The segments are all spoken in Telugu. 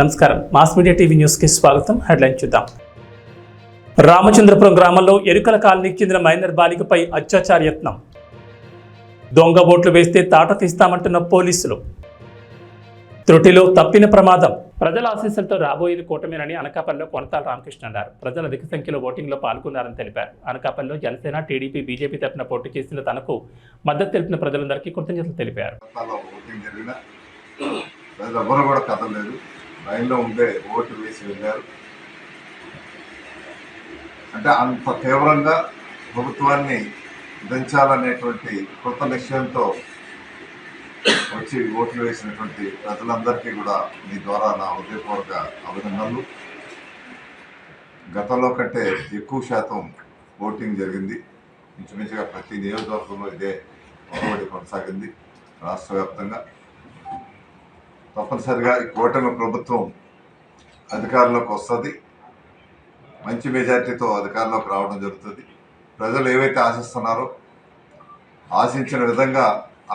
నమస్కారం మాస్ మీడియా టీవీ న్యూస్ కి స్వాగతం. హెడ్లైన్ చూద్దాం. రామచంద్రపురం గ్రామంలో ఎరుకల కాలనీకి చెందిన మైనర్ బాలికపై అత్యాచార యత్నం. దొంగ ఓట్లు వేస్తే తాట తీస్తామంటున్న పోలీసులు. త్రుటిలో తప్పిన ప్రమాదం. ప్రజల ఆశీస్సులతో రాబోయేది కూటమేనని అనకాపల్లిలో కొనతాల రామకృష్ణ అన్నారు. ప్రజలు అధిక సంఖ్యలో ఓటింగ్లో పాల్గొన్నారని తెలిపారు. అనకాపల్లిలో జనసేన, టీడీపీ, బీజేపీ తరఫున పోటీ చేసిన తనకు మద్దతు తెలిపిన ప్రజలందరికీ కృతజ్ఞతలు తెలిపారు. లైన్లో ఉండే ఓటు వేసి వెళ్ళారు. అంటే అంత తీవ్రంగా ప్రభుత్వాన్ని దించాలనేటువంటి కృత నిశ్చయంతో వచ్చి ఓట్లు వేసినటువంటి ప్రజలందరికీ కూడా మీ ద్వారా నా హృదయపూర్వక అభినందనలు. గతంలో కంటే ఎక్కువ శాతం ఓటింగ్ జరిగింది. ఇంచుమించుగా ప్రతి నియోజకవర్గంలో ఇదే ఒరవడి కొనసాగింది. రాష్ట్ర వ్యాప్తంగా తప్పనిసరిగా ఈ కూటమి ప్రభుత్వం అధికారంలోకి వస్తుంది. మంచి మెజార్టీతో అధికారంలోకి రావడం జరుగుతుంది. ప్రజలు ఏవైతే ఆశిస్తున్నారో ఆశించిన విధంగా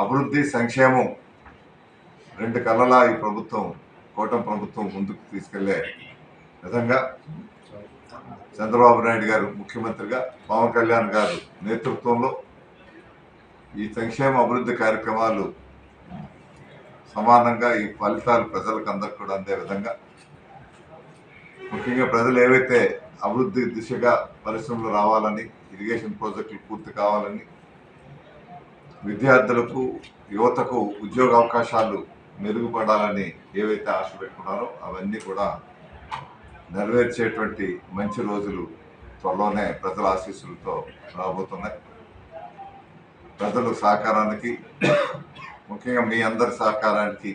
అభివృద్ధి, సంక్షేమం రెండు కళ్ళలా ఈ ప్రభుత్వం, కూటమి ప్రభుత్వం ముందుకు తీసుకెళ్లే విధంగా చంద్రబాబు నాయుడు గారు ముఖ్యమంత్రిగా, పవన్ కళ్యాణ్ గారు నేతృత్వంలో ఈ సంక్షేమ అభివృద్ధి కార్యక్రమాలు సమానంగా ఈ ఫలితాలు ప్రజలకు అందరికి కూడా అందే విధంగా, ముఖ్యంగా ప్రజలు ఏవైతే అభివృద్ధి దిశగా పరిశ్రమలు రావాలని, ఇరిగేషన్ ప్రాజెక్టులు పూర్తి కావాలని, విద్యార్థులకు, యువతకు ఉద్యోగ అవకాశాలు మెరుగుపడాలని ఏవైతే ఆశ పెట్టుకున్నారో అవన్నీ కూడా నెరవేర్చేటువంటి మంచి రోజులు త్వరలోనే ప్రజల ఆశీస్సులతో రాబోతున్నాయి. ప్రజలు సహకారానికి, ముఖ్యంగా మీ అందరి సహకారానికి,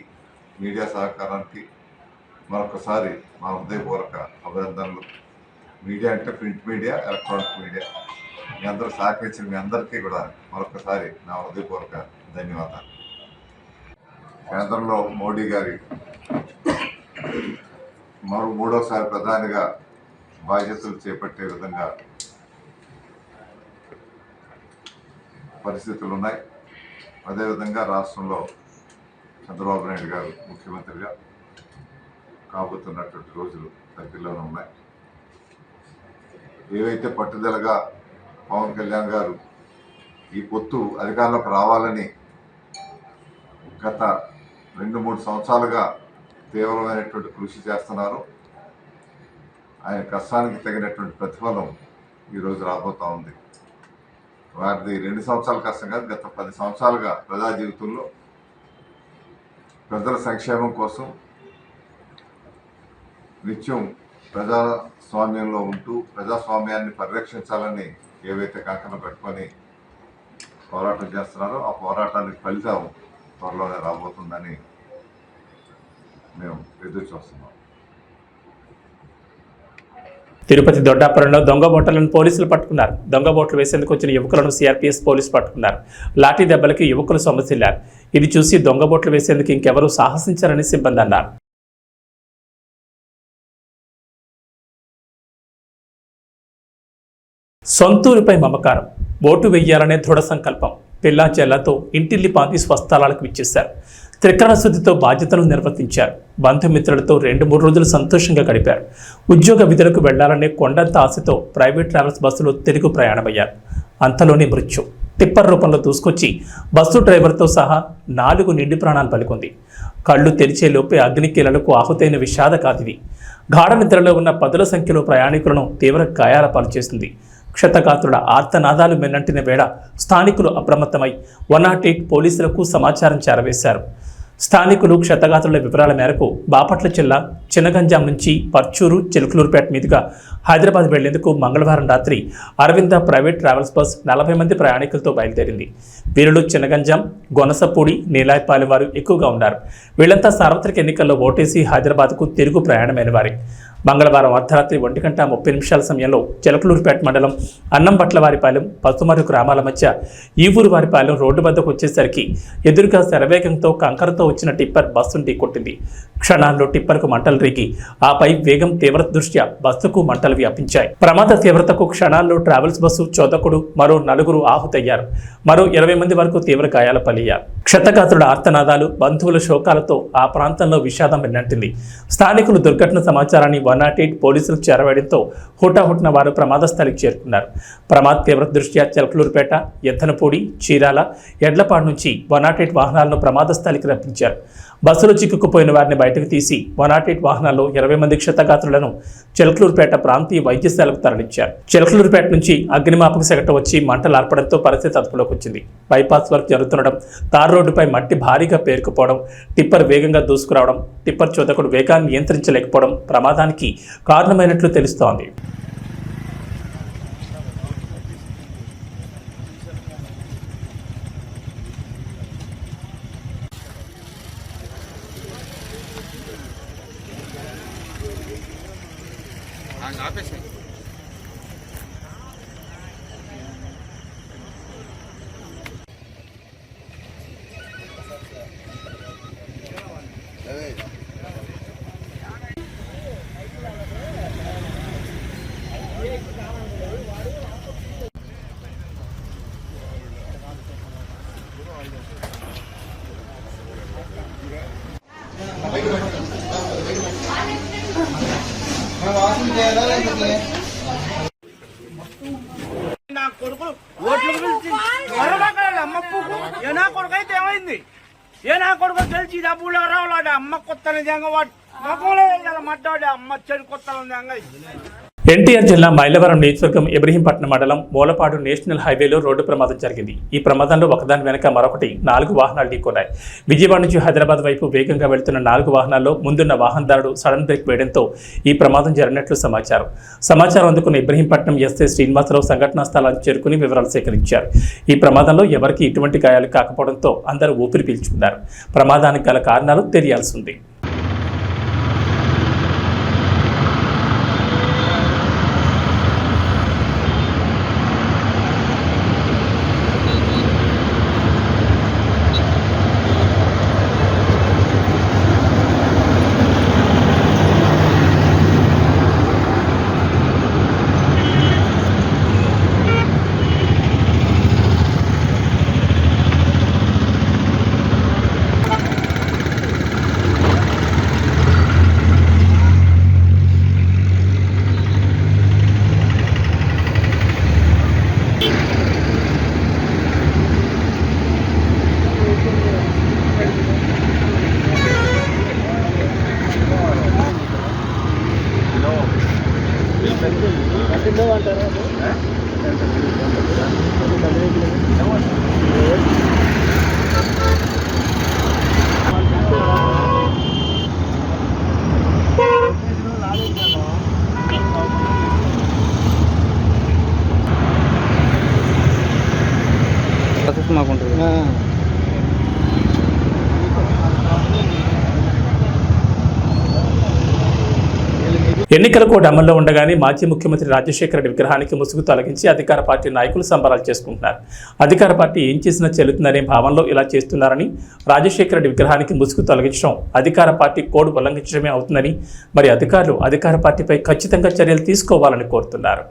మీడియా సహకారానికి మరొకసారి మా హృదయపూర్వక అభినందనలు. మీడియా అంటే ప్రింట్ మీడియా, ఎలక్ట్రానిక్ మీడియా, మీ అందరూ సహకరించిన మీ అందరికీ కూడా మరొకసారి నా హృదయపూర్వక ధన్యవాదాలు. కేంద్రంలో మోడీ గారి మూడోసారి ప్రధానిగా బాధ్యతలు చేపట్టే విధంగా పరిస్థితులు ఉన్నాయి. అదేవిధంగా రాష్ట్రంలో చంద్రబాబు నాయుడు గారు ముఖ్యమంత్రిగా కాబోతున్నటువంటి రోజులు దగ్గరలోనే ఉన్నాయి. ఏవైతే పట్టుదలగా పవన్ కళ్యాణ్ గారు ఈ పొత్తు అధికారంలోకి రావాలని గత 2-3 సంవత్సరాలుగా తీవ్రమైనటువంటి కృషి చేస్తున్నారు. ఆయన కష్టానికి తగినటువంటి ప్రతిఫలం ఈరోజు రాబోతూ ఉంది. వారిది 2 సంవత్సరాల కష్టం కాదు, గత 10 సంవత్సరాలుగా ప్రజా జీవితంలో ప్రజల సంక్షేమం కోసం నిత్యం ప్రజాస్వామ్యంలో ఉంటూ ప్రజాస్వామ్యాన్ని పరిరక్షించాలని ఏవైతే కంకణం పెట్టుకొని పోరాటం చేస్తున్నారో ఆ పోరాటానికి ఫలితం త్వరలోనే రాబోతుందని మేము ఎదురు చూస్తున్నాం. తిరుపతి దొడ్డాపురంలో దొంగ ఓట్లను పోలీసులు పట్టుకున్నారు. దొంగ ఓట్లు వేసేందుకు వచ్చిన యువకులను సిఆర్పీఎఫ్ పోలీసులు పట్టుకున్నారు. లాఠీ దెబ్బలకి యువకులు సొమ్మసిల్లారు. ఇది చూసి దొంగ ఓట్లు వేసేందుకు ఇంకెవరూ సాహసించారని సిబ్బంది అన్నారు. సొంతూరిపై మమకారం, ఓటు వెయ్యాలనే దృఢ సంకల్పం, పిల్లా చెల్లతో ఇంటిల్లి పాతి స్వస్థలాలకు ఇచ్చేశారు. త్రికరణ శుద్ధితో బాధ్యతలు నిర్వర్తించారు. బంధుమిత్రులతో 2-3 రోజులు సంతోషంగా గడిపారు. ఉద్యోగ విధులకు వెళ్లాలనే కొండంత ఆశతో ప్రైవేట్ ట్రావెల్స్ బస్సులో తిరుగు ప్రయాణమయ్యారు. అంతలోనే మృత్యు టిప్పర్ రూపంలో దూసుకొచ్చి బస్సు డ్రైవర్తో సహా 4 నిండి ప్రాణాలు పలుకుంది. కళ్ళు తెరిచేలోపే అగ్నికీలలకు ఆహుతైన విషాద కాదిది. గాఢ నిద్రలో ఉన్న 10ల సంఖ్యలో ప్రయాణికులను తీవ్ర గాయాల పాలు చేసింది. క్షతగాత్రుల ఆర్తనాదాలు మెన్నంటిన వేళ స్థానికులు అప్రమత్తమై 108 పోలీసులకు సమాచారం చేరవేశారు. స్థానికులు క్షతగాత్రుల వివరాల మేరకు బాపట్ల జిల్లా చినగంజాం నుంచి పర్చూరు, చిలుకలూరుపేట మీదుగా హైదరాబాద్ వెళ్లేందుకు మంగళవారం రాత్రి అరవింద ప్రైవేట్ ట్రావెల్స్ బస్ 40 మంది ప్రయాణికులతో బయలుదేరింది. వీరిలో చినగంజాం, గొనసపూడి, నీలాయపాలి వారు ఎక్కువగా ఉన్నారు. వీళ్లంతా సార్వత్రిక ఎన్నికల్లో ఓటేసి హైదరాబాద్కు తిరుగు ప్రయాణమైన వారే. మంగళవారం అర్ధరాత్రి 1:30 సమయంలో చిలకలూరుపేట మండలం అన్నంబట్లవారిపాలెం పసుమరు గ్రామాల మధ్య ఈ ఊరు వారిపాలెం రోడ్డు వద్దకు వచ్చేసరికి ఎదురుగా శరవేగంతో కంకరతో వచ్చిన టిప్పర్ బస్సును ఢీకొట్టింది. క్షణాల్లో టిప్పర్కు మంటలు రేగి ఆపై వేగం తీవ్రత దృష్ట్యా బస్సుకు మంటలు వ్యాపించాయి. ప్రమాద తీవ్రతకు క్షణాల్లో ట్రావెల్స్ బస్సు చోదకుడు మరో 4 ఆహుతయ్యారు. మరో 20 మంది వరకు తీవ్ర గాయాల పాలయ్యారు. క్షతగాత్రుల ఆర్తనాదాలు, బంధువుల శోకాలతో ఆ ప్రాంతంలో విషాదం వెన్నంటింది. స్థానికులు దుర్ఘటన సమాచారాన్ని 108 పోలీసులకు చేరవేయడంతో హుటాహుటిన వారు ప్రమాద స్థలికి చేరుకున్నారు. ప్రమాద తీవ్రత దృష్ట్యా చిలకలూరుపేట, ఎద్దనపూడి, చీరాల, ఎడ్లపాడు నుంచి 108 వాహనాలను ప్రమాద స్థలికి రప్పించారు. బస్సులో చిక్కుకుపోయిన వారిని బయటకు తీసి 108 వాహనాల్లో 20 మంది క్షతగాత్రులను చిలకలూరుపేట ప్రాంతీయ వైద్యశాలకు తరలించారు. చిలకలూరుపేట నుంచి అగ్నిమాపక శాఖ వచ్చి మంటలు ఆర్పడంతో పరిస్థితి అదుపులోకి వచ్చింది. బైపాస్ వర్క్ జరుగుతుండడం, తార్ రోడ్డుపై మట్టి భారీగా పేరుకుపోవడం, టిప్పర్ వేగంగా దూసుకురావడం, టిప్పర్ చోదకుడు వేగాన్ని నియంత్రించలేకపోవడం ప్రమాదానికి కారణమైనట్లు తెలుస్తోంది. నా కొడుకు ఓట్లకు పిలిచి అమ్మకు ఏ నా కొడుకు అయితే ఏమైంది? ఏ నా కొడుకు తెలిసి డబ్బులు రావాడు అమ్మ కొత్త నిజంగా వాడు మగంలో మడ్డాడు అమ్మ చెడు కొత్త నిజంగా. ఎన్టీఆర్ జిల్లా మైలవరం నియోజకవర్గం ఇబ్రహీంపట్నం మండలం మూలపాడు నేషనల్ హైవేలో రోడ్డు ప్రమాదం జరిగింది. ఈ ప్రమాదంలో ఒకదాని వెనక మరొకటి 4 వాహనాలు ఢీకొన్నాయి. విజయవాడ నుంచి హైదరాబాద్ వైపు వేగంగా వెళ్తున్న 4 వాహనాల్లో ముందున్న వాహనదారుడు సడన్ బ్రేక్ వేయడంతో ఈ ప్రమాదం జరిగినట్లు సమాచారం అందుకున్న ఇబ్రహీంపట్నం ఎస్ఐ శ్రీనివాసరావు సంఘటనా స్థలానికి చేరుకుని వివరాలు సేకరించారు. ఈ ప్రమాదంలో ఎవరికి ఎటువంటి గాయాలు కాకపోవడంతో అందరూ ఊపిరి పీల్చుకున్నారు. ప్రమాదానికి గల కారణాలు తెలియాల్సి ఉంది. ఎన్నికల కోడ్ అమల్లో ఉండగానే మాజీ ముఖ్యమంత్రి రాజశేఖర రెడ్డి విగ్రహానికి ముసుగు తొలగించి అధికార పార్టీ నాయకులు సంబరాలు చేసుకుంటున్నారు. అధికార పార్టీ ఏం చేసినా చెల్లుతుందనే భావనలో ఇలా చేస్తున్నారని, రాజశేఖర రెడ్డి విగ్రహానికి ముసుగు తొలగించడం అధికార పార్టీ కోడ్ ఉల్లంఘించడమే అవుతుందని, మరి అధికారులు అధికార పార్టీపై ఖచ్చితంగా చర్యలు తీసుకోవాలని కోరుతున్నారు.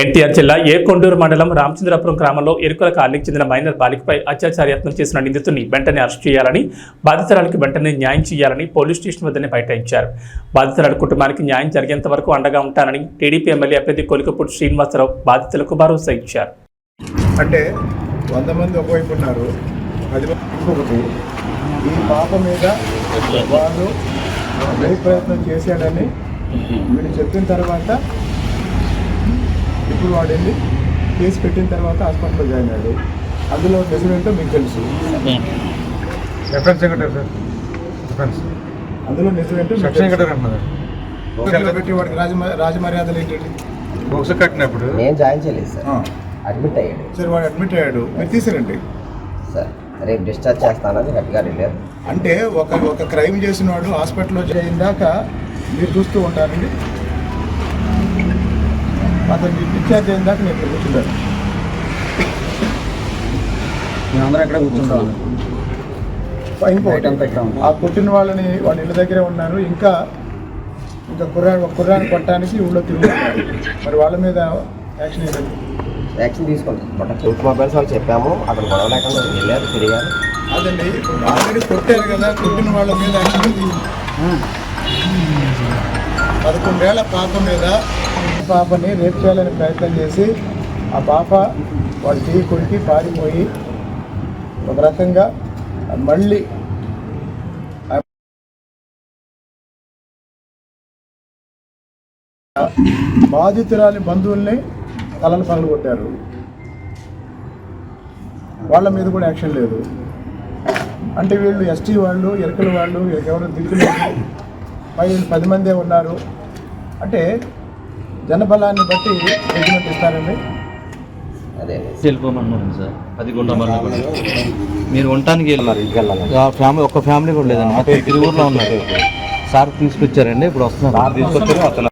ఎన్టీఆర్ జిల్లా ఏకొండూరు మండలం రామచంద్రపురం గ్రామంలో ఎరుకల కాలనీకి చెందిన మైనర్ బాలికపై అత్యాచారయత్నం చేసిన నిందితుడిని వెంటనే అరెస్ట్ చేయాలని, బాధితురాలికి వెంటనే న్యాయం చేయాలని పోలీస్ స్టేషన్ వద్దనే బైఠాయించారు. బాధితురాలి కుటుంబానికి న్యాయం జరిగేంత వరకు అండగా ఉంటానని టీడీపీ ఎమ్మెల్యే అభ్యర్థి కొలికపూడి శ్రీనివాసరావు బాధితులకు భరోసా ఇచ్చారు. అంటే 100 మంది ఒకవైపు ఉన్నారు, 10 మంది ఇంకొకటి. ఈ పాప మీద వాళ్ళు ప్రయత్నం చేశాడని వీళ్ళు చెప్పిన తర్వాత ఇప్పుడు వాడు వెళ్ళి కేసు పెట్టిన తర్వాత హాస్పిటల్లో జాయిన్ అయ్యాడు. అందులో నిజమేంటో మీకు తెలుసు. అందులో నిజమేంటో పెట్టి వాడికి రాజమర్యాదలు ఏంటండి? బొక్స్ కట్టినప్పుడు నేను జాయిన్ చేయలేదు సార్, అడ్మిట్ అయ్యాడు. సరే వాడు అడ్మిట్ అయ్యాడు, మీరు తీసారండి సార్. రేపు డిశ్చార్జ్ చేస్తానని హెడ్ గారు వెళ్ళారు. అంటే ఒక క్రైమ్ చేసిన వాడు హాస్పిటల్లో చేయిందాక మీరు చూస్తూ ఉంటారండి. అతను డిశ్చార్జ్ అయిన దాకా నేను ఇక్కడ కూర్చుంటాను. మేమందరం ఇక్కడ కూర్చుంటాం. ఆ కొట్టిన వాళ్ళ ఇళ్ళ దగ్గరే ఉన్నారు. ఇంకా కుర్రాన్ని కొట్టడానికి ఊళ్ళో తిరుగుతున్నారు. మరి వాళ్ళ మీద యాక్షన్ తీసుకుంటాం. టూత్ మొబైల్స్ వాళ్ళు చెప్పాము, అతను గొడవ లేకుండా వెళ్ళారు, తిరిగారు. అదండి ఆల్రెడీ కొట్టారు కదా, కొట్టిన వాళ్ళ మీద యాక్షన్ 11 ఏళ్ల పాపని రేప్ చేయాలని ప్రయత్నం చేసి ఆ పాప వాళ్ళ చెయ్యి కొరికి పారిపోయి ఒక రకంగా మళ్ళీ బాధితురాలి బంధువుల్ని తలను పగలగొట్టారు. వాళ్ళ మీద కూడా యాక్షన్ లేదు. అంటే వీళ్ళు ఎస్టీ వాళ్ళు, ఎరకల వాళ్ళు, ఎవరు దిక్కులు 10 మందే ఉన్నారు. అంటే జనబలాన్ని బట్టి రెజిమెంట్ ఇస్తారండి. అదే వెళ్ళిపోమన్నారు సార్. 10 గుంటలు మీరు ఉండటానికి వెళ్ళాలి. ఒక్క ఫ్యామిలీ కూడా లేదండి, మాకు 3 ఊర్లో ఉన్నారు. సార్ తీసుకొచ్చారండి, ఇప్పుడు వస్తున్నారు.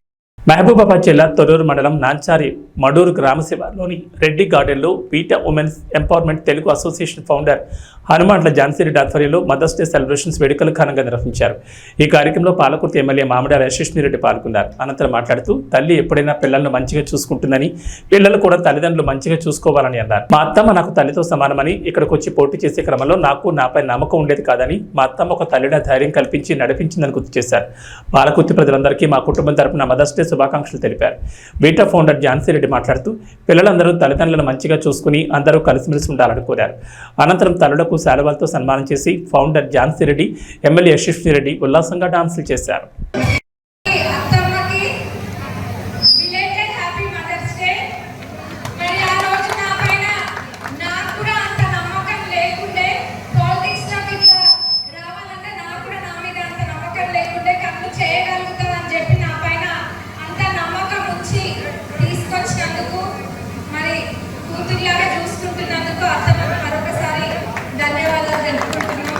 మహబూబాబాద్ జిల్లా తొర్రూరు మండలం నాంచారి మడూరు గ్రామ శివార్లోని రెడ్డి గార్డెన్లో పీటా women's empowerment Telugu association founder Hanumanla Jhansi Reddy ఆధ్వర్యంలో మదర్స్ డే సెలబ్రేషన్స్ వేడుకలు ఘనంగా నిర్వహించారు. ఈ కార్యక్రమంలో పాలకుర్తి ఎమ్మెల్యే మామిడాల యశస్విరెడ్డి పాల్గొన్నారు. అనంతరం మాట్లాడుతూ తల్లి ఎప్పుడైనా పిల్లలను మంచిగా చూసుకుంటుందని, పిల్లలు కూడా తల్లిదండ్రులు మంచిగా చూసుకోవాలని అన్నారు. మా అత్తమ్మ నాకు తల్లితో సమానమని, ఇక్కడికి వచ్చి పోటీ చేసే క్రమంలో నాకు నాపై నమ్మకం ఉండేది కాదని, మా అత్తమ్మ ఒక తల్లిగా ధైర్యం కల్పించి నడిపించిందని గుర్తు చేశారు. పాలకుర్తి ప్రజలందరికీ మా కుటుంబం తరపున మదర్స్ డే శుభాకాంక్షలు తెలిపారు. బీటా ఫౌండర్ ఝాన్సీరెడ్డి మాట్లాడుతూ పిల్లలందరూ తల్లిదండ్రులను మంచిగా చూసుకుని అందరూ కలిసిమెలిసి ఉండాలని కోరారు. అనంతరం తల్లులకు శాలువాలతో సన్మానం చేసి ఫౌండర్ ఝాన్సీరెడ్డి, ఎమ్మెల్యే యశస్విరెడ్డి ఉల్లాసంగా డాన్సులు చేశారు. చూసుకుంటున్నందుకు అత్తమ్మకు మరొకసారి ధన్యవాదాలు తెలుపుకుంటున్నాం.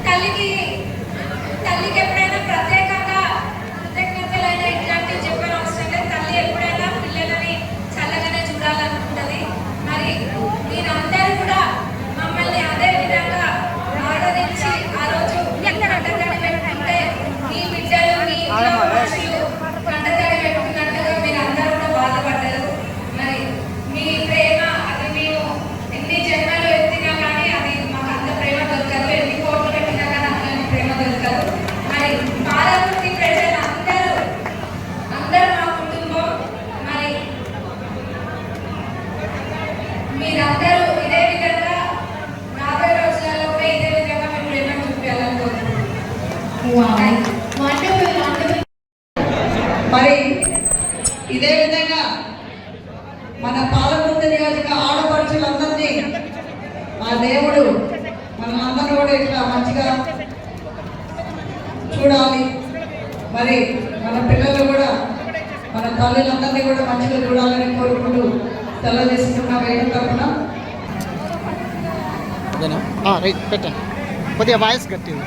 తల్లికి ఎప్పుడైనా ప్రత్యేకంగా కృతజ్ఞతలైన ఇట్లాంటివి చెప్పిన అవసరం లేదు. తల్లి ఎప్పుడైనా పిల్లలని చల్లగానే చూడాలనుకుంటుంది. మరి మీరందరూ కూడా మమ్మల్ని అదే విధంగా ఆదరించి ఆ రోజు కంటతడి పెట్టుకుంటే మీ బిడ్డలు, మీ ఇంట్లో మనుషులు కంటతడి పెట్టుకున్నట్టుగా మీరు అందరూ కూడా బాధపడ్డారు. మరి మీ ప్రేమ అది మేము ఎన్ని జన్మలు ఎత్తినా కానీ అది మాకు అంత ప్రేమ దొరకదు. ఎన్ని కోట్లు పెట్టినా కానీ అంత ప్రేమ దొరకదు. మరి పాలకుర్తి ప్రజలు అందరూ మా కుటుంబం. మరి మీరందరూ ఇదే విధంగా రాబోయే రోజులలో కూడా ఇదే విధంగా మీ ప్రేమ చూపించాలని కోరుకుంటున్నాం. మరి ఇదే విధంగా మన పాలకుర్తి నియోజక ఆడపడుచులందరినీ ఆ దేవుడు మనందరూ కూడా ఇట్లా మంచిగా చూడాలి. మరి మన పిల్లలు కూడా మన తల్లులందరినీ కూడా మంచిగా చూడాలని కోరుకుంటూ సెలవు తీసుకున్న వేడు తరఫున పెట్టండి కొద్దిగా వాయిస్ కట్టింది.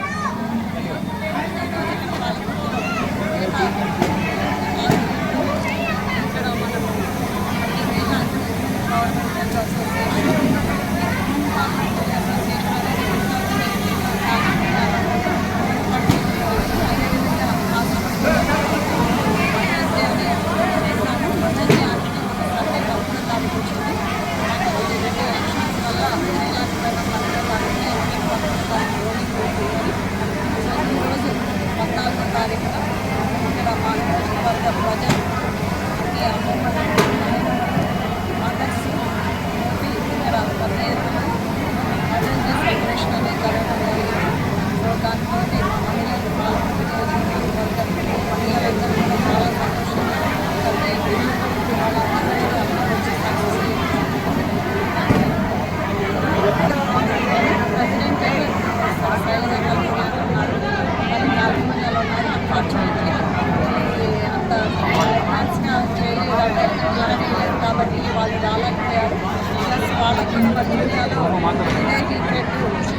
ఈరోజు 14వ తారీఖున ఇక్కడ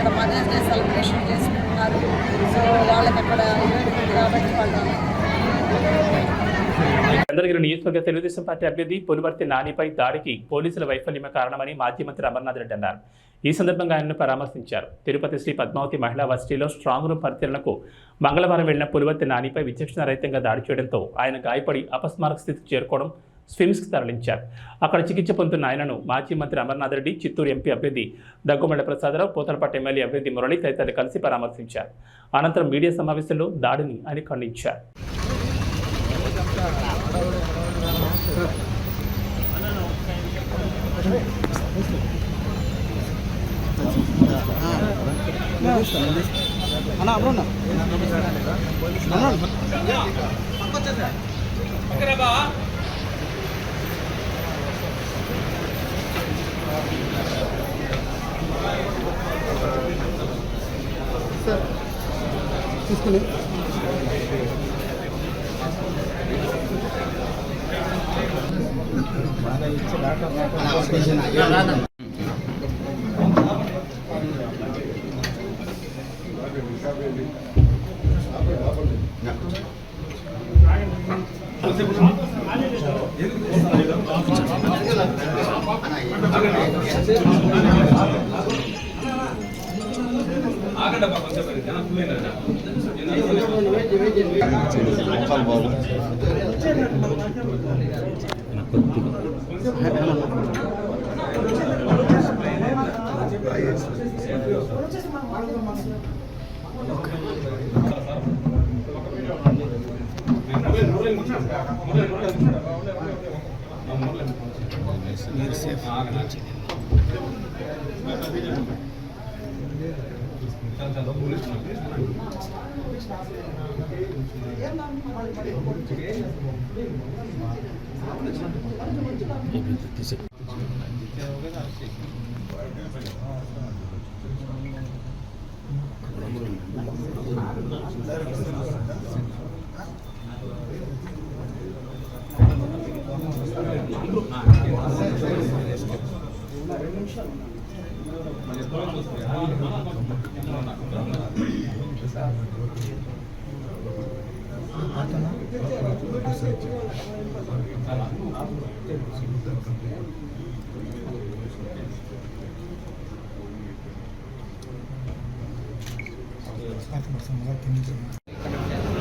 ఇక్కడ మదర్స్ డే సెలబ్రేషన్ చేసుకుంటున్నారు. సో వాళ్ళకి అక్కడ ఈవెంట్ ఉంది కాబట్టి వాళ్ళు చంద్రగిరి నియోజకవర్గ తెలుగుదేశం పార్టీ అభ్యర్థి పులివర్తి నానిపై దాడికి పోలీసుల వైఫల్యమే కారణమని మాజీ మంత్రి అమర్నాథ్ రెడ్డి అన్నారు. ఈ సందర్భంగా ఆయనను పరామర్శించారు. తిరుపతి శ్రీ పద్మావతి మహిళా వర్సిటీలో స్ట్రాంగ్ రూమ్ పరిశీలనకు మంగళవారం వెళ్లిన పులివర్తి నానిపై విచక్షణారహితంగా దాడి చేయడంతో ఆయన గాయపడి అపస్మారక స్థితికి చేరుకోవడం స్విమ్స్కి తరలించారు. అక్కడ చికిత్స పొందుతున్న ఆయనను మాజీ మంత్రి అమర్నాథ్ రెడ్డి, చిత్తూరు ఎంపీ అభ్యర్థి దగ్గుమల్ల ప్రసాదరావు, పోతలపట్టు ఎమ్మెల్యే అభ్యర్థి మురళి తదితరులు కలిసి పరామర్శించారు. అనంతరం మీడియా సమావేశంలో దాడిని ఆయన ఖండించారు. తీసుకుని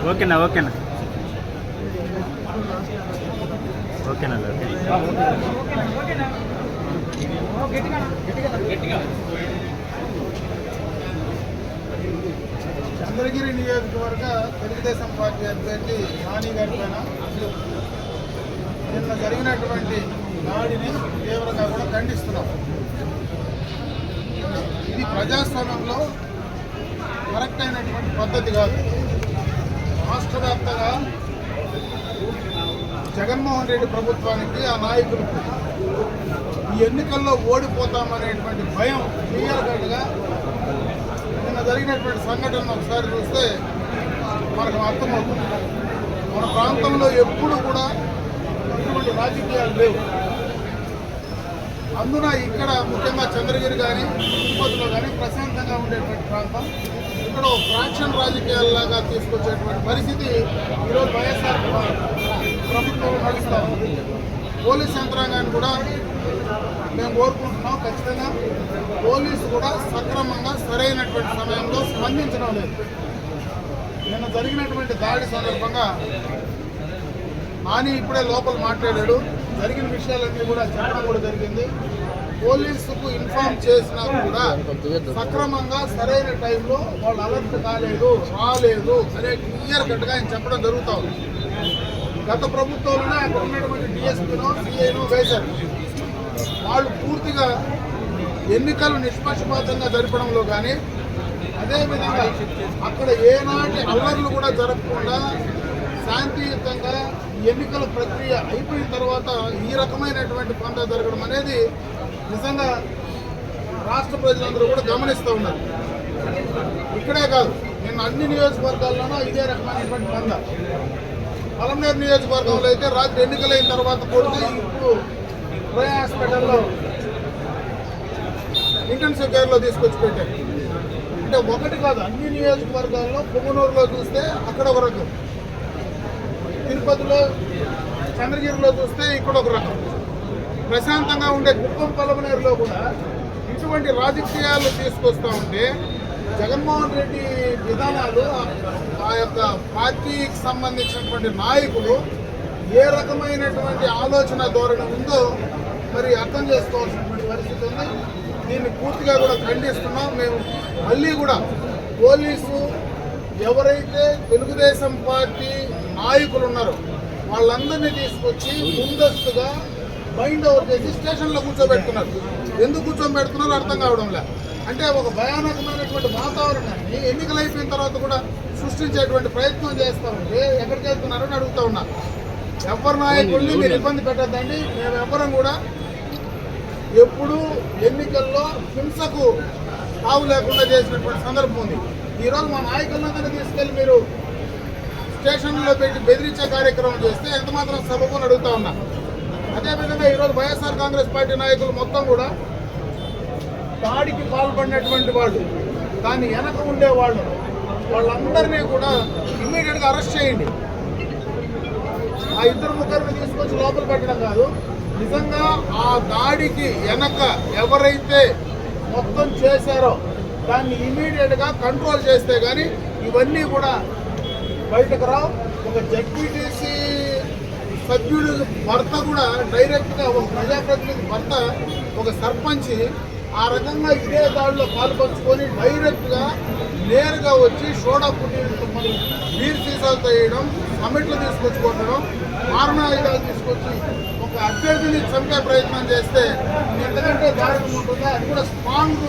ఓకేనా ఓకేనా ఓకేనా చంద్రగిరి నియోజకవర్గ తెలుగుదేశం పార్టీ అభ్యర్థి నాని గారి పైన నిన్న జరిగినటువంటి దాడిని తీవ్రంగా కూడా ఖండిస్తున్నాం. ఇది ప్రజాస్వామ్యంలో కరెక్ట్ అయినటువంటి పద్ధతి కాదు. రాష్ట్ర వ్యాప్తంగా జగన్మోహన్ రెడ్డి ప్రభుత్వానికి, ఆ నాయకులకు ఈ ఎన్నికల్లో ఓడిపోతామనేటువంటి భయం క్లియర్ కట్గా నిన్న జరిగినటువంటి సంఘటనను ఒకసారి చూస్తే మనకు అర్థమవుతుంది. మన ప్రాంతంలో ఎప్పుడు కూడా ఇటువంటి రాజకీయాలు లేవు. అందున ఇక్కడ ముఖ్యంగా చంద్రగిరి కానీ తిరుపతిలో కానీ ప్రశాంతంగా ఉండేటువంటి ప్రాంతం. ఇక్కడ ఫ్రాక్షన్ రాజకీయాల్లాగా తీసుకొచ్చేటువంటి పరిస్థితి ఈరోజు వైఎస్ఆర్ ప్రభుత్వం నడుస్తూ ఉంది. పోలీస్ యంత్రాంగాన్ని కూడా మేము కోరుకుంటున్నాం. ఖచ్చితంగా పోలీసు కూడా సక్రమంగా సరైనటువంటి సమయంలో స్పందించడం లేదు. నిన్న జరిగినటువంటి దాడి సందర్భంగా నాని ఇప్పుడే లోపల మాట్లాడాడు. జరిగిన విషయాలన్నీ కూడా చెప్పడం కూడా జరిగింది. పోలీసుకు ఇన్ఫార్మ్ చేసినా కూడా సక్రమంగా సరైన టైంలో వాళ్ళు అలర్ట్ కాలేదు, రాలేదు అనే క్లియర్ కట్గా ఆయన చెప్పడం జరుగుతూ ఉంది. గత ప్రభుత్వంలోనే అక్కడ ఉన్నటువంటి డిఎస్పీనో సిఐనో వేశారు. వాళ్ళు పూర్తిగా ఎన్నికలు నిష్పక్షపాతంగా జరపడంలో కానీ, అదేవిధంగా అక్కడ ఏనాటి అల్లర్లు కూడా జరగకుండా శాంతియుతంగా ఎన్నికల ప్రక్రియ అయిపోయిన తర్వాత ఈ రకమైనటువంటి పంట జరగడం అనేది నిజంగా రాష్ట్ర ప్రజలందరూ కూడా గమనిస్తూ ఉన్నారు. ఇక్కడే కాదు, నిన్న అన్ని నియోజకవర్గాల్లోనూ ఇదే రకమైనటువంటి పంట. పలమనేరు నియోజకవర్గంలో అయితే రాత్రి ఎన్నికలైన తర్వాత కొడితే ఇప్పుడు రోయ్ హాస్పిటల్లో ఇంటెన్సివ్ కేర్లో తీసుకొచ్చి పెట్టారు. అంటే ఒకటి కాదు, అన్ని నియోజకవర్గాల్లో పొంగనూరులో చూస్తే అక్కడ ఒక రకం, తిరుపతిలో చంద్రగిరిలో చూస్తే ఇక్కడ ఒక రకం, ప్రశాంతంగా ఉండే కుప్పం పలమనేరులో కూడా ఇటువంటి రాజకీయాలు తీసుకొస్తూ ఉంటే జగన్మోహన్ రెడ్డి విధానాలు ఆ యొక్క పార్టీకి సంబంధించినటువంటి నాయకులు ఏ రకమైనటువంటి ఆలోచన ధోరణి ఉందో మరి అర్థం చేసుకోవాల్సినటువంటి పరిస్థితి ఉంది. దీన్ని పూర్తిగా కూడా ఖండిస్తున్నాం. మేము మళ్ళీ కూడా పోలీసు ఎవరైతే తెలుగుదేశం పార్టీ నాయకులు ఉన్నారో వాళ్ళందరినీ తీసుకొచ్చి ముందస్తుగా బైండ్ ఓవర్ చేసి స్టేషన్లో కూర్చోబెడుతున్నారు. ఎందుకు కూర్చోబెడుతున్నారో అర్థం కావడం లేదు. అంటే ఒక భయానకమైనటువంటి వాతావరణాన్ని ఎన్నికలు అయిపోయిన తర్వాత కూడా సృష్టించేటువంటి ప్రయత్నం చేస్తూ ఉంటే ఎక్కడికి వెళ్తున్నారని అడుగుతూ ఉన్నా. ఎవరి నాయకుల్ని మీరు ఇబ్బంది పెట్టద్దండి. మేము ఎవరం కూడా ఎప్పుడూ ఎన్నికల్లో హింసకు తావు లేకుండా చేసినటువంటి సందర్భం ఉంది. ఈరోజు మా నాయకులందరినీ తీసుకెళ్ళి మీరు స్టేషన్లో పెట్టి బెదిరించే కార్యక్రమం చేస్తే ఎంత మాత్రం సబబుని అడుగుతా ఉన్నా. అదేవిధంగా ఈరోజు వైఎస్ఆర్ కాంగ్రెస్ పార్టీ నాయకులు మొత్తం కూడా దాడికి పాల్పడినటువంటి వాళ్ళు, దాన్ని వెనక ఉండేవాళ్ళు, వాళ్ళందరినీ కూడా ఇమ్మీడియట్గా అరెస్ట్ చేయండి. ఆ ఇద్దరు ముగ్గురిని తీసుకొచ్చి లోపల పెట్టడం కాదు, నిజంగా ఆ దాడికి వెనక ఎవరైతే మొత్తం చేశారో దాన్ని ఇమ్మీడియట్గా కంట్రోల్ చేస్తే కానీ ఇవన్నీ కూడా బయటకు రావు. ఒక జడ్పీటీసీ సభ్యుడు భర్త కూడా డైరెక్ట్గా ఒక ప్రజాప్రతినిధి భర్త ఒక సర్పంచ్ ఆ రకంగా ఇదే దాడిలో పాల్పంచుకొని డైరెక్ట్గా నేరుగా వచ్చి సోడా పుట్టిన బీర్ సీసాలతో వేయడం, సమిట్లు తీసుకొచ్చి కొట్టడం, మారణాయుధాలు తీసుకొచ్చి ఒక అభ్యర్థిని చంపే ప్రయత్నం చేస్తే ఎంతకంటే దారుణం ఉంటుందో. అది కూడా స్ట్రాంగ్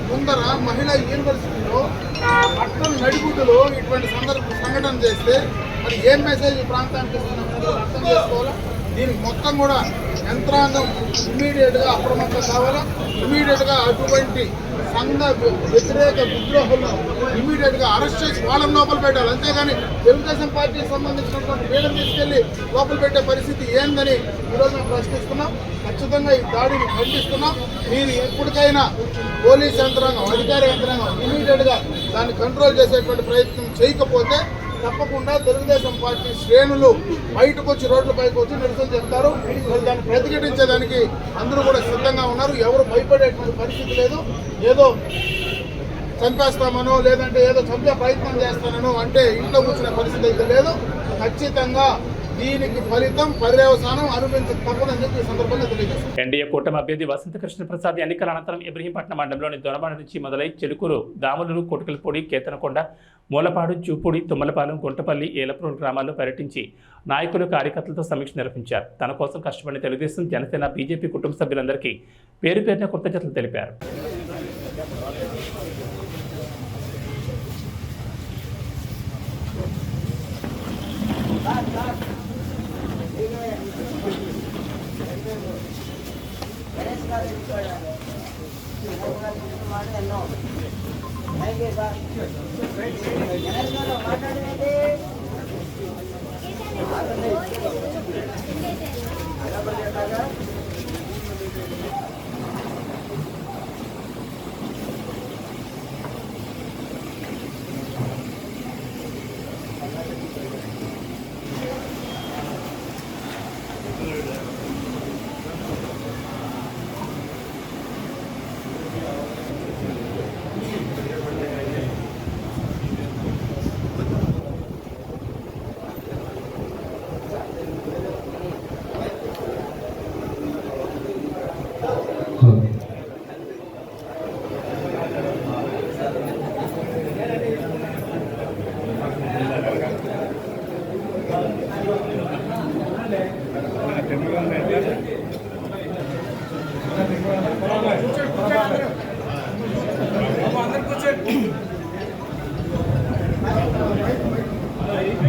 ముందర మహిళా యూనివర్సిటీలో పట్టణ నడిగుడ్డులో ఇటువంటి సంఘటన చేస్తే మరి ఏం మెసేజ్ ఈ ప్రాంతానికి ఇస్తున్నప్పుడు అర్థం చేసుకోవాలా. దీనికి మొత్తం కూడా యంత్రాంగం ఇమ్మీడియట్గా అప్రమత్తం కావాలా. ఇమ్మీడియట్గా అటువంటి సంఘ వ్యతిరేక విద్రోహులను ఇమ్మీడియట్గా అరెస్ట్ చేసి వాళ్ళని లోపల పెట్టాలి. అంతేగాని తెలుగుదేశం పార్టీకి సంబంధించినటువంటి వీళ్ళని తీసుకెళ్లి లోపల పెట్టే పరిస్థితి ఏందని ఈరోజు మేము ప్రశ్నిస్తున్నాం. ఖచ్చితంగా ఈ దాడిని ఖండిస్తున్నాం. మీరు ఎప్పటికైనా పోలీస్ యంత్రాంగం, అధికార యంత్రాంగం ఇమ్మీడియట్గా దాన్ని కంట్రోల్ చేసేటువంటి ప్రయత్నం చేయకపోతే తప్పకుండా తెలుగుదేశం పార్టీ శ్రేణులు బయటకు వచ్చి రోడ్లపైకి వచ్చి నిరసన చెప్తారు. మరి దాన్ని ప్రతిఘటించేదానికి అందరూ కూడా సిద్ధంగా ఉన్నారు. ఎవరు భయపడేటువంటి పరిస్థితి లేదు. ఏదో చంపేస్తామనో లేదంటే ఏదో చంపే ప్రయత్నం చేస్తానో అంటే ఇంట్లో కూర్చునే పరిస్థితి అయితే లేదు. ఖచ్చితంగా దీనికి ఫలితం పర్యవసానం అనుభవించక తప్పదని చెప్పి ఈ సందర్భంగా తెలియజేస్తారు. ఎన్డీఏ కూటమి అభ్యర్థి వసంత కృష్ణ ప్రసాద్ ఎన్నికల అనంతరం ఇబ్రహీంపట్నం మండలంలోని దొనబాడ నుంచి మొదలై చెలుకూరు, దాములూరు, కోటుకలపూడి, కేతనకొండ, మూలపాడు, చూపూడి, తుమ్మలపాలెం, గుంటపల్లి, ఏలప్రోలు గ్రామాల్లో పర్యటించి నాయకులు, కార్యకర్తలతో సమీక్ష నిర్వహించారు. తన కోసం కష్టపడిన తెలుగుదేశం, జనసేన, బీజేపీ కుటుంబ సభ్యులందరికీ పేరు పేరున కృతజ్ఞతలు తెలిపారు.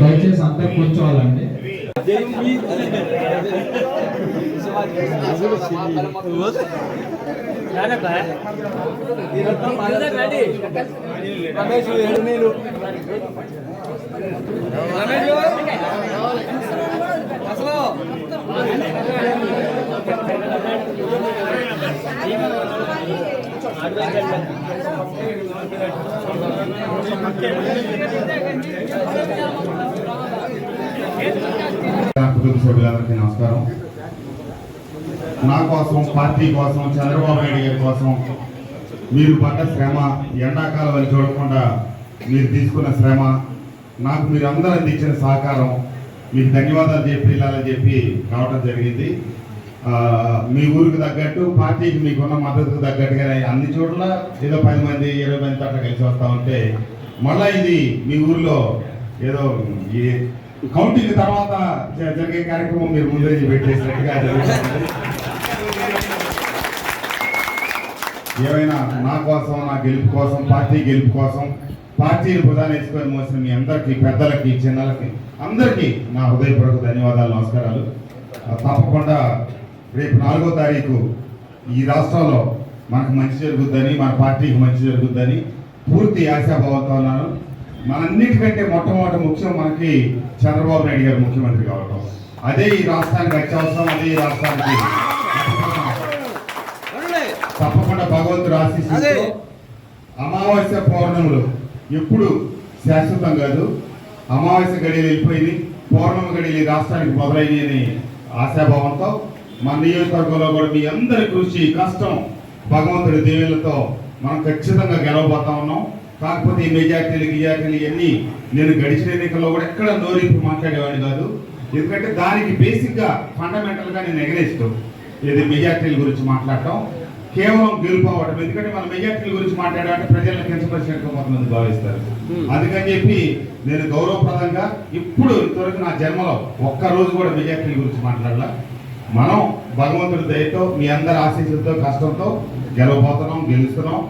దయచేసి అంతా కూర్చోవాలండి. అసలు కుటుంబ సభ్యులందరికీ నమస్కారం. నా కోసం, పార్టీ కోసం, చంద్రబాబు నాయుడు గారి కోసం మీరు పడ్డ శ్రమ, ఎండాకాలం అని చూడకుండా మీరు తీసుకున్న శ్రమ, నాకు మీరు అందరూ అందించిన సహకారం, మీకు ధన్యవాదాలు చెప్పి వెళ్ళాలని చెప్పి రావడం జరిగింది. మీ ఊరికి తగ్గట్టు, పార్టీకి మీకున్న మద్దతుకు తగ్గట్టుగా అన్ని చోట్ల ఏదో 10 మంది 20 మంది అట్లా కలిసి వస్తూ ఉంటే మళ్ళీ ఇది మీ ఊర్లో ఏదో ఈ కౌంటింగ్ తర్వాత జరిగే కార్యక్రమం మీరు ముందే పెట్టేసినట్టుగా జరుగుతుంది. ఏమైనా నా కోసం, నా గెలుపు కోసం, పార్టీ గెలుపు కోసం, పార్టీని ప్రధాన వేసుకొని మోసిన మీ అందరికీ, పెద్దలకి, చిన్నలకి అందరికీ నా హృదయపూర్వక ధన్యవాదాలు, నమస్కారాలు. తప్పకుండా రేపు 4వ తారీఖు ఈ రాష్ట్రంలో మనకు మంచి జరుగుద్దని, మన పార్టీకి మంచి జరుగుద్దని పూర్తి ఆశాభావంతో ఉన్నాను. మనంన్నిటికంటే మొట్టమొదటి ముఖ్యం మనకి చంద్రబాబు నాయుడు గారు ముఖ్యమంత్రి కావడం. అదే ఈ రాష్ట్రానికి అత్యవసరం. అదే ఈ రాష్ట్రానికి తప్పకుండా భగవంతుడు ఆశీస్సులతో అమావాస్య పౌర్ణములు ఎప్పుడు శాశ్వతం కాదు. అమావాస్య గడియలు వెళ్ళిపోయింది, పౌర్ణమి గడియలు ఈ రాష్ట్రానికి మొదలైనవి అని ఆశాభావంతో మన నియోజకవర్గంలో కూడా మీ అందరి కృషి, కష్టం, భగవంతుడి దీవెనలతో మనం ఖచ్చితంగా గెలవబోతా ఉన్నాం. కాకపోతే ఈ మెజార్టీలు ఇవన్నీ నేను గడిచిన ఎన్నికల్లో కూడా ఎక్కడ నోరింపు మాట్లాడేవాడిని కాదు. ఎందుకంటే దానికి బేసిక్గా ఫండమెంటల్గా నేను ఎగరేస్తూ ఇది మెజార్టీల గురించి మాట్లాడటం, కేవలం గెలుపు అవ్వటం. ఎందుకంటే మన మెజార్టీల గురించి మాట్లాడాలంటే ప్రజలను కించపరిచినట్టు కొంతమంది భావిస్తారు. అందుకని చెప్పి నేను గౌరవప్రదంగా ఇప్పుడు ఇంతవరకు నా జన్మలో ఒక్కరోజు కూడా మెజార్టీల గురించి మాట్లాడాల. మనం భగవంతుడి దయతో, మీ అందరి ఆశీస్సులతో, కష్టంతో గెలవబోతున్నాం, గెలుస్తున్నాం.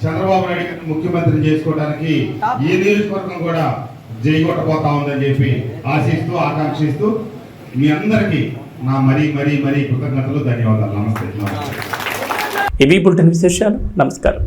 చంద్రబాబు నాయుడు గారిని ముఖ్యమంత్రిని చేసుకోవడానికి ఈ నియోజకవర్గం కూడా జైగొట్టబోతా ఉందని చెప్పి ఆశిస్తూ, ఆకాంక్షిస్తూ మీ అందరికీ నా మరీ కృతజ్ఞతలు, ధన్యవాదాలు. నమస్తే. ఇవి బులెటిన్ విశేషాలు. నమస్కారం.